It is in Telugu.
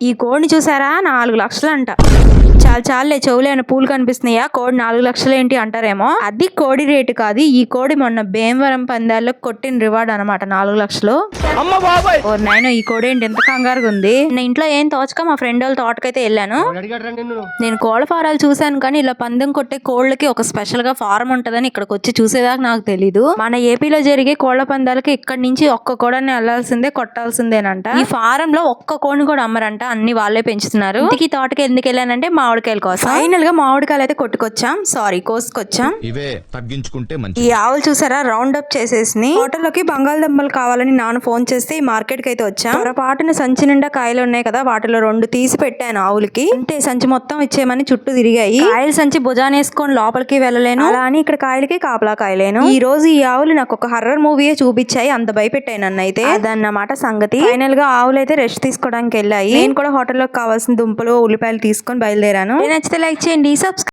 ఈ కోడిని చూసారా 4 లక్షలు అంట. చాలే చెవులు ఏమైనా పూలు కనిపిస్తున్నాయా, కోడి 4 లక్షలు ఏంటి అంటారేమో. అది కోడి రేటు కాదు, ఈ కోడి మొన్న భీమవరం పందాల్లో కొట్టిన రివార్డ్ అనమాట 4 లక్షలు. ఓ నాయనో, ఈ కోడి ఏంటి ఎంత కంగారుగా ఉంది. నేను ఇంట్లో ఏం తోచక మా ఫ్రెండ్ వాళ్ళ తోటకైతే వెళ్ళాను. నేను కోళ్ళ ఫారాలు చూశాను కానీ ఇలా పందెం కొట్టే కోళ్ళకి ఒక స్పెషల్ గా ఫారం ఉంటదని ఇక్కడికి వచ్చి చూసేదాకా నాకు తెలీదు. మన ఏపీలో జరిగే కోళ్ల పందాలకి ఇక్కడి నుంచి ఒక్క కోడని వెళ్లాల్సిందే, కొట్టాల్సిందేనంట. ఈ ఫారం లో ఒక్క కోడిని కూడా అమ్మరంట, అన్ని వాళ్ళే పెంచుతున్నారు. ఇంటికి తోటకి ఎందుకు వెళ్ళానంటే మామిడికాయల కోసం. ఫైనల్ గా మామిడికాయలు అయితే కోసుకొచ్చాం. ఇవే తగ్గించుకుంటే మంచి. ఈ ఆవులు చూసారా రౌండ్ అప్ చేసేసి హోటల్లోకి బంగాళదుంపలు కావాలని నాన్న ఫోన్ చేస్తే ఈ మార్కెట్ కి అయితే వచ్చాం. పొరపాటున సంచి నిండా కాయలు ఉన్నాయి కదా, వాటిలో 2 తీసి పెట్టాను ఆవులకి. అంటే సంచి మొత్తం ఇచ్చేయమని చుట్టూ తిరిగాయి. కాయలు సంచి భుజానేసుకొని లోపలికి వెళ్ళలేను, అలా అని ఇక్కడ కాయలకి కాపలా కాయలేను. ఈ రోజు ఈ ఆవులు నాకు ఒక హర్రర్ మూవీయే చూపించాయి, అంత భయపెట్టాయి నన్ను అయితే. అదన్నమాట సంగతి. ఫైనల్ గా ఆవులు అయితే రెస్ట్ తీసుకోవడానికి వెళ్ళాయి. నేను కూడా హోటల్లోకి కావాల్సిన దుంపలు ఉల్లిపాయలు తీసుకొని బయలుదేరాను. నచ్చితే లైక్ చేయండి, సబ్స్క్రైబ్